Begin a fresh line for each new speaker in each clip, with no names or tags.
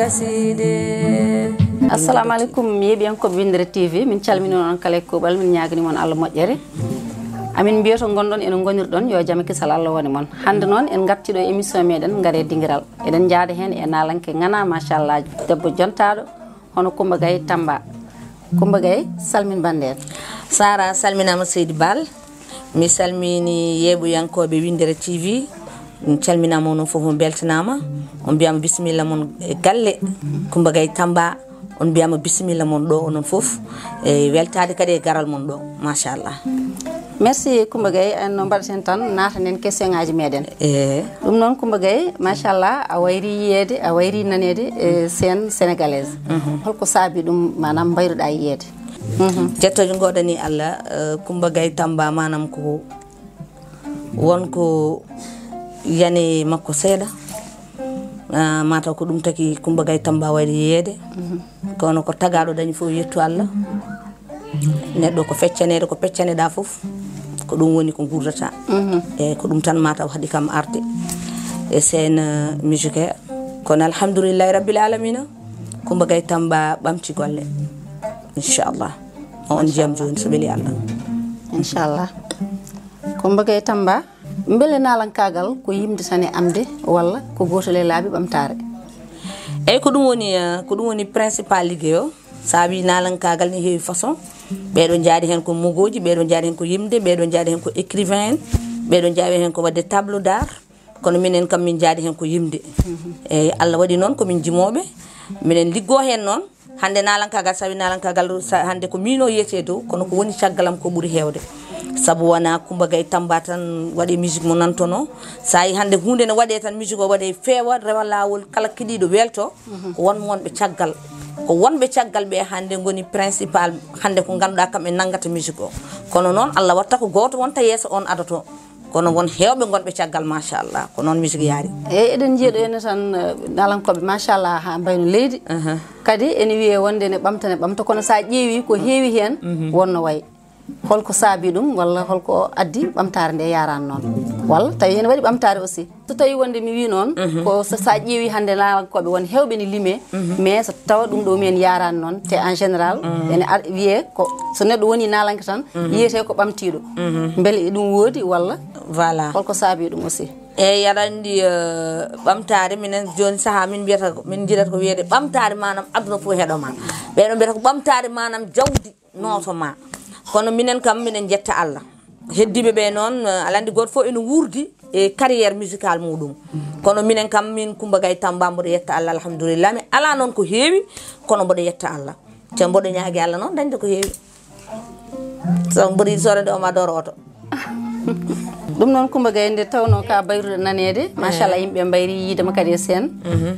gaside.
Assalamu alaikum yeɓiyankoɓe Windere TV min calmini on kala kuɓal min ñaagani mon Allah moƴƴere amin biyoto gonɗon ene gonirɗon yo jaam kisal Allah woni mon hande noon en gartiɗo émission meɗen gaare dinguiral eɗen jaada hen e nalanke ngana machallah debbo jontaɗo hono Coumba Gaye Tamba. Coumba Gaye salmin banden.
Sara salminama Seydi Bal mi salmini yeɓoyankoɓe Windere TV mi calminama onon foof on beltanama on mbiyama bisimilla mon e galle Coumba Gaye Tamba on mbiyama bisimilla mon ɗo onon foof e weltade kadi e garal mon ɗo machallah.
Merci Coumba Gaye no mbaɗaten tan natanen question ngaji meɗen ɗum noon Coumba Gaye machallah a wayri yiyede a wayri nanede e scène sénégalaise holko saabi ɗum manam mbayruɗa yiyede.
jettojo goɗani Allah Coumba Gaye Tamba manam ko wonko yani makko seeɗa mataw ko ɗum taki Coumba Gaye Tamba wayri yiyede kono ko tagaɗo dañi fof yettu Allah neɗɗo ko feccanede ko peccaneɗa fof ko ɗum woni ko gurdata e ko ɗum tan mataw haɗi kam arde e scène musique kono alhamdoulillahi rabbil alamina Coumba Gaye Tamba ɓamti golle inchallah on jiyam joni so weeli Allah
inchallah. Coumba Gaye Tamba beele nalankagal ko yimde tan e amde walla ko gotol e laabi ɓamtare.
eyyi ko ɗum woni principal ligguey o saabi nalankagal ne heewi façon ɓeɗo jaadi hen ko mogoji ɓeɗo jaadi hen ko yimde ɓeɗo jaadi hen ko écrivain en ɓeɗo jaadi hen ko wadde tableau d'art kono minen kam min jaadi hen ko yimde eyyi Allah waɗi noon komin jimoɓe minen liggo hen noon hande nalankagal sawi nalankagal hande ko mino yiyete dow kono ko woni caggalam ko ɓuuri hewde saabu wona Coumba Gaye Tamba tan waɗi musique mo nantono sa yi hande hunde ne waɗe tan musique o waɗe feewa rewa lawol kala keɗiɗo welto ko wonmo wonɓe caggal ko wonɓe caggal ɓe hande goni principal hande ko ganduɗa kamɓe nangata musique o kono noon Allah watta ko goto wonta yeeso on adato kono won hewɓe gonɓe caggal machallah ko noon musique yaari.
eyyi eɗen jiiɗo ene tan nalankoɓe machallah ha mbayno leydi kadi ene wiye wonde ne ɓamta kono sa ƴeewi ko heewi hen wonno wayi holko saabi ɗum walla holko addi ɓamtare nde yarani noon walla tawi ene waɗi ɓamtare aussi so tawi wonde mi wi noon ko sa ƴeewi hande nalankoɓe won hewɓe ne liime mais so tawa ɗum ɗo min yarani noon te en général ene wiye ko so neɗɗo woni nalanke tan yiyete ko ɓamtiɗo beele ɗum woodi walla
voilà
holko saabi ɗum aussi.
eyyi aɗa andi ɓamtare minen joni saaha min jiɗata ko wiyede ɓamtare manam aduna foof heeɗoma ɓeɗo mbiyata ko ɓamtare manam jawdi notoma kono minen kam minen jetta Allah heddiɓe ɓe noon aɗa andi goto fof ene wurdi e carrière musical muɗum kono minen kam min Coumba Gaye Tamba mboɗo yetta Allah alhamdoulillah mi ala noon ko heewi kono mboɗo yetta Allah te mboɗo ñaagui Allah noon dañde ko heewi so mboɗo yiɗi sorede o ma doro oto.
ɗum noon Coumba Gaye nde tawno ka bayrude nanede machallah yimɓe mbayri yidema kadi e scène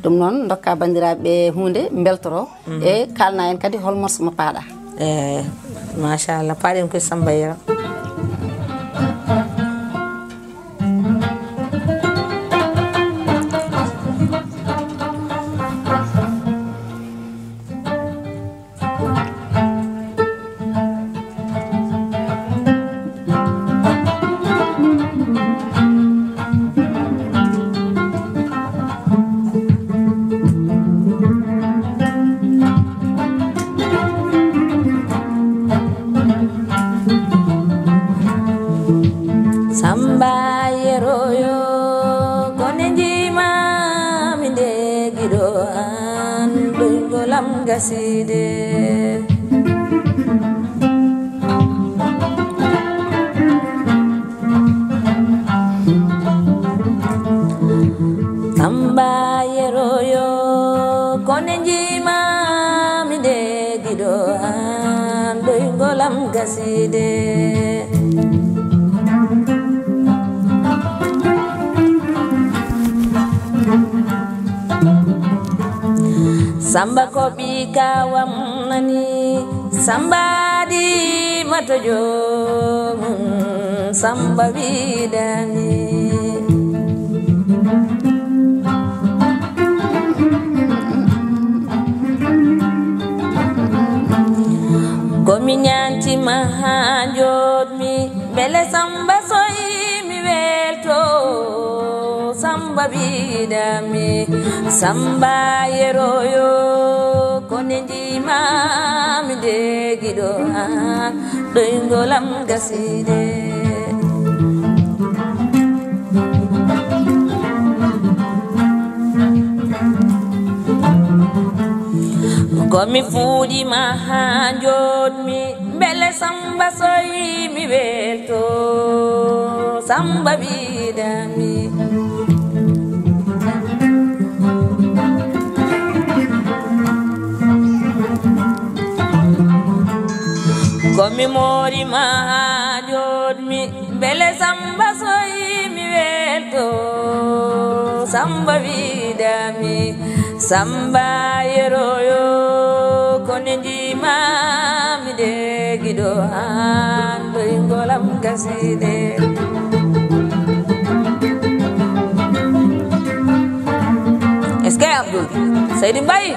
ɗum noon dokka bandiraɓe hunde beltoro e kalna en kadi hol morceau mo paaɗa.
machallah paaɗen koye Samba Yero. Samba Yero yo kone jima minde gido an golam gaside. Samba Yero yo kone jima minde gido an golam gaside. Samba ko ɓika wamnani Samba di matojo Samba widani komi nyanti mahanjot mi bele Samba soyi mi welto Samba samba bidami samba yeroyo konendi mami degido doingolam gaside komi fuudi mahanjot mi bele samba soyi mi welto samba bidami komi mori mahanjot mi bele samba soyi mi welto samba bidami samba yeroyo konendi mami degido ando ingolam kaside est-ce que Abdou Seydi Mbaye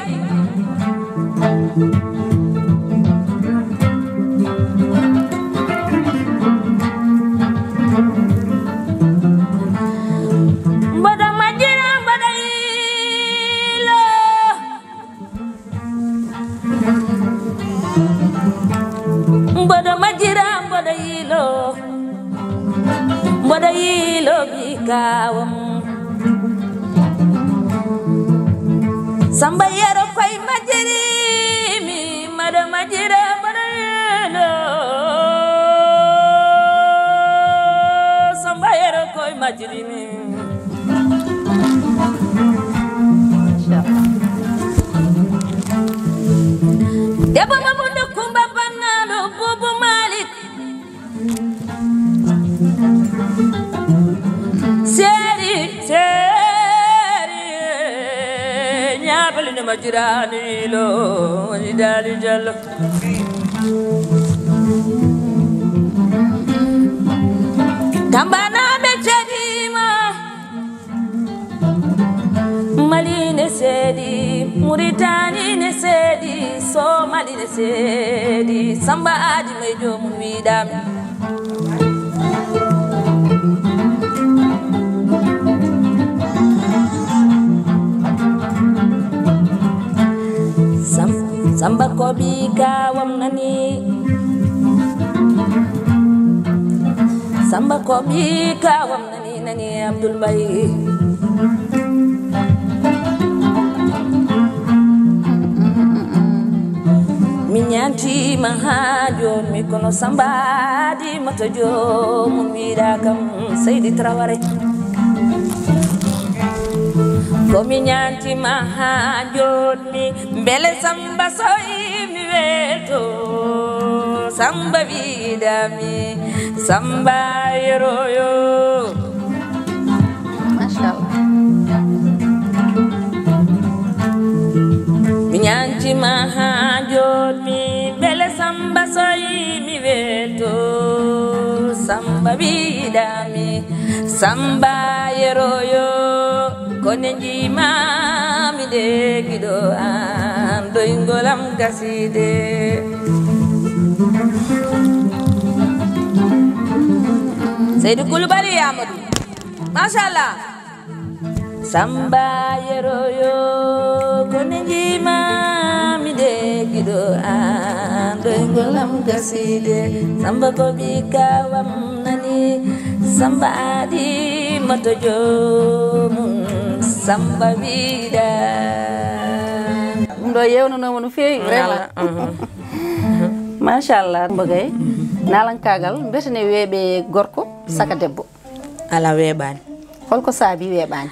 Bodayilo bikawam samba yero koy majiri mi mada majira bodayilo samba yero koy majiri mi deba mamundo kumba banalo bubu malik seri nyabali ne majirani lo ni dali jallo tambana be chadima mali ne sedi muritani ne sedi somali ne sedi samba adi may jom widam samba kobi kawam nani samba kobi kawam nani Abdoul Mbaye minyanti mahajo mi kono samba di matojo mu mira kam Seydi Traoré komi nyanti mahajot mi bele samba soyi mi welto samba bidami samba yeroyo
mashallah
mi nyanti mahajot mi bele samba soyi mi welto samba bidami samba yeroyo konendi mami degido ando ingolam gaside Seydou Coulibaly Amadou mashallah samba yeroyo konendi mami degido ando ingolam gaside samba ko bikawam nani samba adi matojo samba vida
ndo yewnanoma no feewi vraiment machallah mbogay nalan kagal betene weeɓe gorko saka debbo
ala weeɓani
holko saabi weeɓani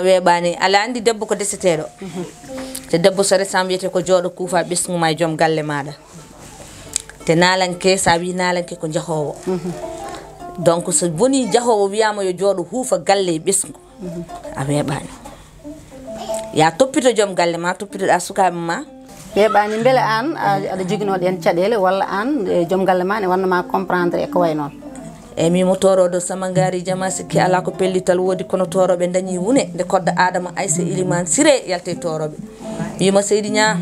weeɓani ala andi debbo ko deseteɗo te debbo so resam wiyete ko jooɗo kuufa ɓesguma e joom galle maɗa te nalanke sa wi nalanke ko jahowo donc so boni jahowo wiyama yo jooɗo huufa galle e ɓesgu a weeɓani ya toppito joom galle ma toppitoɗa sukaɓe ma
weeɓani beele an aɗa joguinoɗo hen caɗele walla an joom galle ma ne wannama comprendre e ko way noon
eyyi mimo toroɗo sama gaari jama sikki ala ko pellital woodi kono toroɓe dañi wune nde kodda Adama Aissa Ilimane Siré yalte toroɓe wima Seydi Ña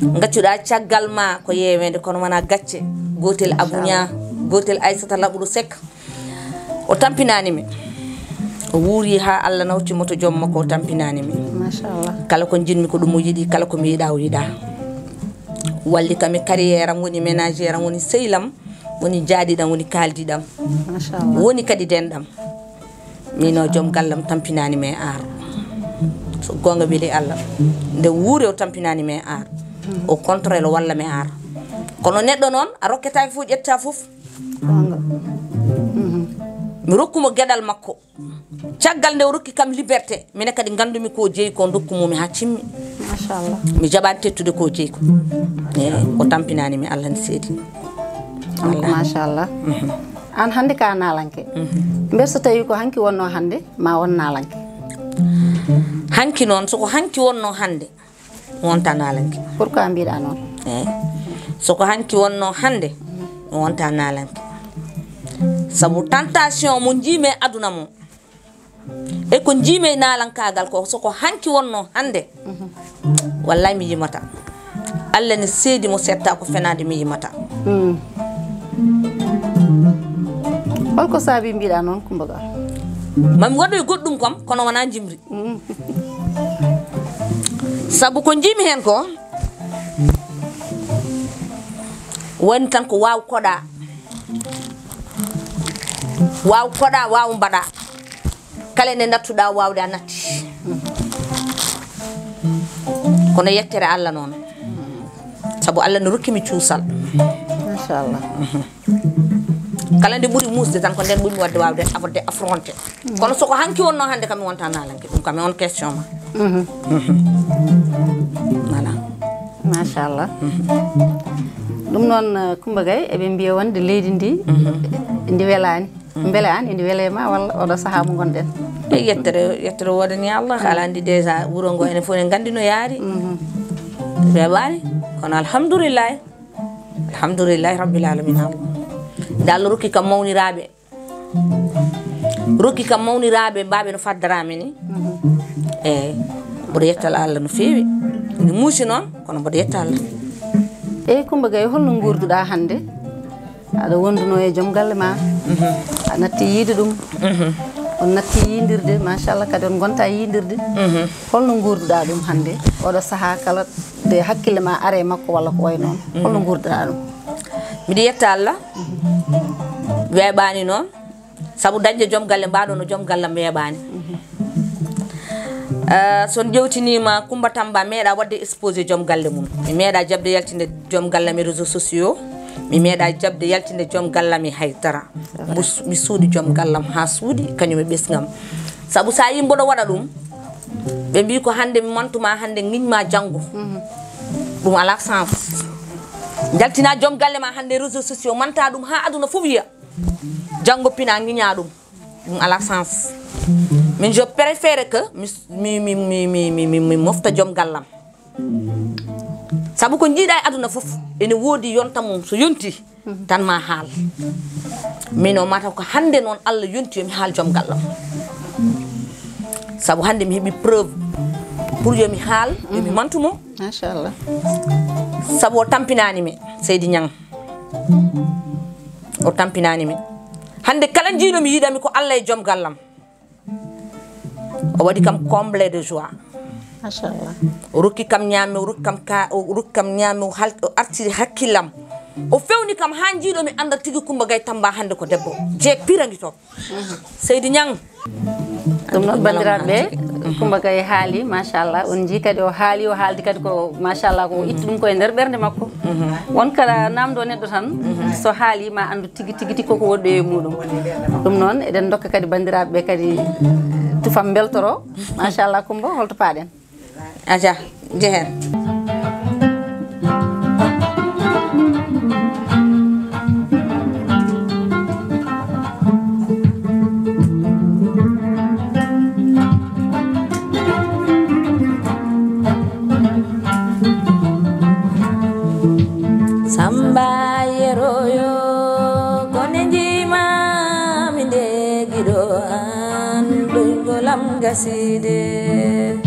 gaccuɗa caggal ma ko yewede kono wona gacce gotel Abou Ña gotel Aissata Laɓuɗo Seck o tampinanimi o wuuri ha Allah nawti moto joom makko tampinani mi
machallah
kala ko jinmi ko ɗum o yiɗi kala ko mi yiɗa o yiɗa walli kam e carrière am woni ménagère am woni sehlam woni jaadiɗam woni kaldiɗam
machallah
woni kadi denɗam mino joom gallam tampinani me ar so gonga weeli Allah nde wuuri o tampinani me ar au contraire walla me ar kono neɗɗo noon a rokketaki fof ƴetta fof mi rokkuma gueɗal makko caggal nde o rokki kam liberté mine kadi gandumi ko jeeyi ko dokkumumi ha cimmi
machallah
mi jaɓani tettude ko jeeyi ko o tampinani mi Allah ne seedi
machallah an hande ka nalanke mber so tawi ko hanki wonno hande ma won nalanke
hanki noon soko hanki wonno hande wonta nalanke
pourquoi mbiɗa noon
soko hanki wonno hande wonta nalanke sabu tentation mo jiime aduna mo e ko jiime nalankagal ko soko hanki wonno hande wallahi mi yimata Allah ne seedi mo setta ko fenade mi yimata holko saabi mbiɗa noon Coumba mami waɗoy goɗɗum kam kono wona jimri sabu ko jiimi hen ko woni tan ko waw koɗa waw mbaɗa kala nde nattuɗa wawde a natti kono yettere Allah noon sabu Allah ne rokkimi cuusal
machallah
kala nde ɓuuri musde tan ko nden ɓuuri wadde wawde affronté kono soko hanki wonno hande kam mi wonta nalanke ɗum kam mi on question ma voilà
machallah ɗum noon Coumba Gaye eɓe mbiya wonde leydi ndi ndi welani beele an indi welema walla oɗo saaha mo gonɗen
yettere wodani Allah ala andi déjà wuro ngo ene fof ne gandi no yaari weɓani kono alhamdoulillahi rabbil alamin nde Allah rokki kam mawniraɓe mbaɓe no faddarami ni eyyi mboɗo yettal Allah no feewi ene muusi noon kono mboɗo yetta Allah
eyyi Coumba Gaye holno gurduɗa hande aɗa wonduno e joom galle ma a natti yiide ɗum on natti yidirde machallah kadi on gonta yidirde holno gurduɗa ɗum hande oɗo saaha kala de hakkille ma are makko walla ko way noon holno gurduɗa ɗum
mbiɗa yetta Allah weeɓani noon saabu dañde joom galle mbaɗo no joom gallam weeɓani son ƴewtinima Coumba Tamba meeɗa wadde exposé joom galle mum mi meeɗa jabde yaltinde joom gallam e réseaux sociaux mi meeɗa jabde yaltinde joom gallam e haydara mi suuɗi joom gallam ha suuɗi kañum e ɓesgam saabu sa yi mboɗo waɗa ɗum ɓe mbi ko hande mi mantuma hande guiñma janggo ɗum ala sens jaltina joom galle ma hande réseaux sociaux manta ɗum ha aduna fof wiya janggo pina guiña ɗum ala sens min je préfère que mi mofta joom gallam sabu ko jiiɗa e aduna fof ene woodi yonta mum so yonti tan ma haal min o mataw ko hande noon Allah yonti yomi haal joom gallam sabu hande mi heeɓi preuve pour yomi haal yomi mantumo
machallah
sabu o tampinani mi Seydi Niang o tampinani mi hande kala jiiɗomi yiiɗami ko Allah e joom gallam o waɗi kam comblé de joie
machallah
o rokki kam ñaami o rokki kam ñaami o artiri hakkillam o fewni kam ha jiiɗomi anda tigui Coumba Gaye Tamba hande ko debbo jeeg pirangui toon Seydi Niang
ɗum noon bandiraɓe Coumba Gaye haali machallah on jii kadi o haaldi kadi ko machallah ko itti ɗum koye nder ɓerde makko won kala namdo neɗɗo tan so haali ma andu tigui koko woɗɗo e muɗum ɗum noon eɗen dokka kadi bandiraɓe kadi tufam beltoro machallah Coumba holto paaɗen
aja jehen Samba yeroyo kone jima minde gido an doygolam gaside